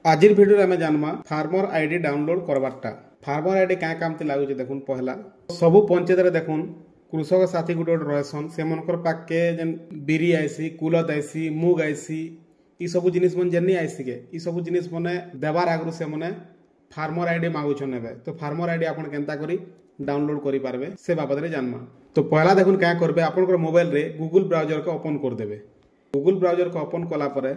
आजिर video आम जानमा farmer ID download करवारटा। फार्मर आईडी क्या काम लगुच देखुन पहला सबू पंचायत देखुन कृषक साथी गोटे गोटे रहसन से पाखे जेन बिरी आईसी कुलत आईसी मुग आईसी ई सब जिनिस मन जेनी आईसी के ई सब जिनिस मने देवार आगु से मने फार्मर आईडी मांगुछन एबे तो फार्मर आईडी आपन केनता करी डाउनलोड करि पारबे से बाबद रे जानमा। तो पहला देखुन क्या करबे आपन मोबाइल रे गूगल ब्राउजर को ओपन कर देबे। गूगल ब्राउजर को ओपन कला परे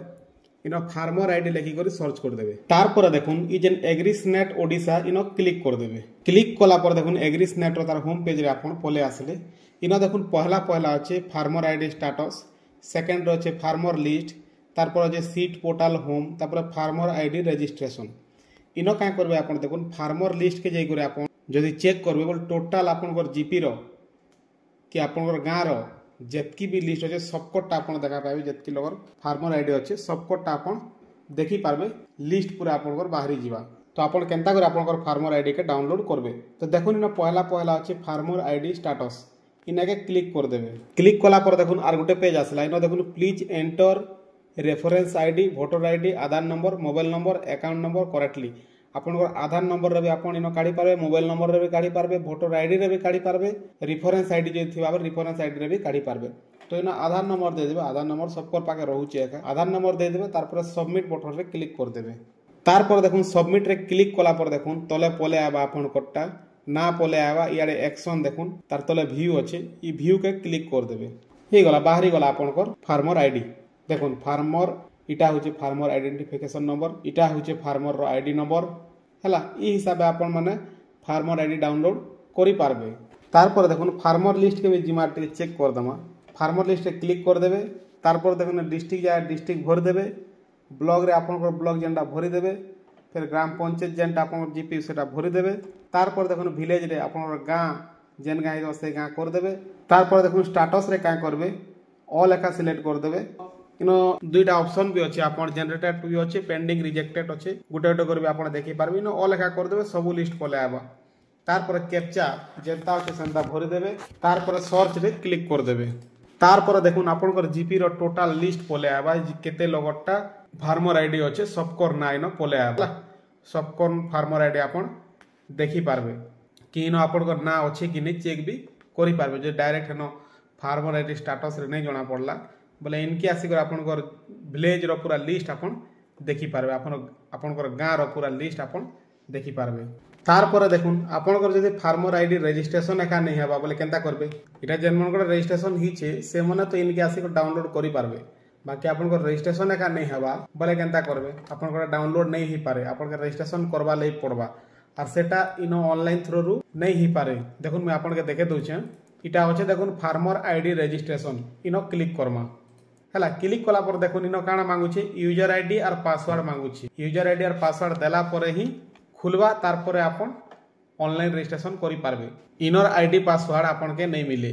इन फार्मर आईडी लिखिक सर्च करदेवे। तार देखुन ई जेन एग्रीस्नेट ओडिशा इन क्लिक करदेवे। क्लिक कला पर देखुन एग्रीस्नेट तार होम पेज रे आपन पले आसले इन देखुन पहला पहला अच्छे फार्मर आईडी स्टेटस, सेकेंड अच्छे फार्मर लिस्ट, तार अच्छे सीट पोर्टाल होम, तापर फार्मर आईडी रजिस्ट्रेशन। इन क्या करबे आपन देखुन फार्मर लिस्ट के जाई आपन जदि चेक करबे बोल टोटाल आपन जीपी रो कि आपन गाँव रो जितकी भी लिस्ट अच्छे सबकटा आप देखा पाए जितकी लोग फार्मर आईडी अच्छे सबकटा आप देखी पारबे लिस्ट पूरा आप बाहरी जावा। तो आपन केनता कर आपन फार्मर आईडी के डाउनलोड करबे। तो देखुन इन पहला पहला अच्छे फार्मर आईडी स्टेटस इनके क्लिक कर देबे। क्लिक कला पर देखुन आर गोटे पेज आसला इन देखुन please enter reference ID, voter ID, Aadhaar number, mobile number, account number correctly. आपन आधार नंबर रे भी आपन इन काढी पारबे, मोबाइल नंबर रे भी काढी पारबे, वोटर आईडी रे भी काढी पारबे, रेफरेंस आईडी जे थिबा रेफरेंस आईडी रे भी काढी पारबे। तो इन आधार नंबर दे देबे। आधार नंबर सबकर पाके रहउची एका आधार नंबर दे देबे। तार पर सबमिट बटन रे क्लिक कर देबे। तार पर देखुन सबमिट रे क्लिक कला पर देखुन तले पले आबा आपन कोटा ना पले आबा इयाडे एक्शन देखुन तार तले व्यू अछि ई व्यू के क्लिक कर देबे। हे गला बाहरी गला आपन फार्मर आईडी देखुन फार्मर इटा होचे फार्मर आइडेंटिफिकेशन नंबर, इटा होचे फार्मर रो आईडी नंबर हला। ई हिसाब आपन माने फार्मर आईडी डाउनलोड करि पारबे। तार पर देखुन फार्मर लिस्ट के भी जिमा चेक कर दमा। फार्मर लिस्ट क्लिक कर देबे। तार पर देखुन डिस्ट्रिक्ट जाए डिस्ट्रिक्ट भर देबे। ब्लॉक रे आपन ब्लॉक जेनटा भरि देबे। फिर ग्राम पंचायत जेनटा आपन जीपी सेटा भरि देबे। तार पर देखुन विलेज रे आपन गाँ जेन गाँ हिजो से गाँ कर देबे। तार पर देखुन स्टेटस रे का करबे ऑल एका सिलेक्ट कर देबे। इनो दुईटा ऑप्शन भी अच्छे आपन जनरेटेड भी अच्छे पेंडिंग रिजेक्टेड अच्छे गोटे गोटे करबे आपन देखि पारबे। इनो ऑल एका कर देबे सब लिस्ट पले आबा। तार पर कैप्चा जेनता अच्छे सेनता भरि देबे। तार पर सर्च रे क्लिक कर देबे। तार पर देखुन आपन जीपी रो टोटल लिस्ट पले आबा केते लोगटा फार्मर आईडी अच्छे सबकर ना इनो पले आबा। सबकर फार्मर आईडी आपन देखि पारबे कि इनो आपन ना अच्छे कि नहीं चेक भी करि पारबे। जे डायरेक्ट इनो फार्मर आईडी स्टेटस रे नहीं जणा पड़ला बोले इनके आसिक आपन विलेज रो पूरा लिस्ट आपन देखि पारबे। आपन गाँ रो पूरा लिस्ट आपन देखि पारबे। तार पर देखुन आपन जदि फार्मर आईडी रजिस्ट्रेशन एका नहीं हबा बोले केनता करबे इटा जेन मन रजिस्ट्रेशन हिचे से मने तो इनके आसिक डाउनलोड करि पारबे। बाकी आपन रजिस्ट्रेशन एका नहीं हबा बोले केनता करबे आपन डाउनलोड नहीं ही पारे। आपन रजिस्ट्रेशन करबा लई पड़बा और सेटा इनो ऑनलाइन थ्रू रु नहीं ही पारे। देखुन मैं आपन के देखे दउछे इटा होचे देखुन फार्मर आईडी रजिस्ट्रेशन इनो क्लिक करमा हला। क्लिक कला पर देखुन इनो काना मांगुछे यूजर आईडी और पासवर्ड मांगुछे। यूजर आईडी और पासवर्ड देला परे ही खुलवा तार परे आपन ऑनलाइन रजिस्ट्रेशन करि पारबे। इनर आईडी पासवर्ड आपन के नहीं मिले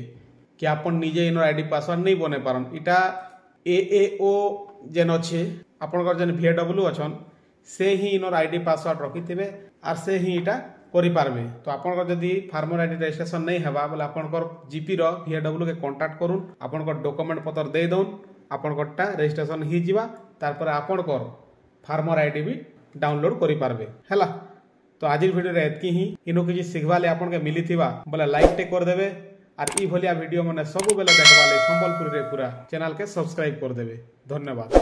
कि आपन निजे इनर आईडी पासवर्ड नहीं बने पारन। इटा एएओ जेन अच्छे आपन जेन VW अछन से ही इनर आईडी पासवर्ड रखिथिबे और से ही इटा करि पारबे। तो आपन जदि फार्मर आईडी रजिस्ट्रेशन नहीं हबा बोले आपन जीपी रो VW के कांटेक्ट करूँ आपन डॉक्यूमेंट पत्र दे दउन आपन रजिस्ट्रेशन ही जीवा। तार पर आपन फार्मर आईडी भी डाउनलोड करि पारबे हैला। तो आज वीडियो रे एतकी ही इनो किछि सिखबा ले आपन के मिली थिबा बोले लाइक टे कर देबे और ई भलिया वीडियो माने सब बेले देखबा ले संबलपुर रे पूरा चैनल के सब्सक्राइब कर देबे। धन्यवाद।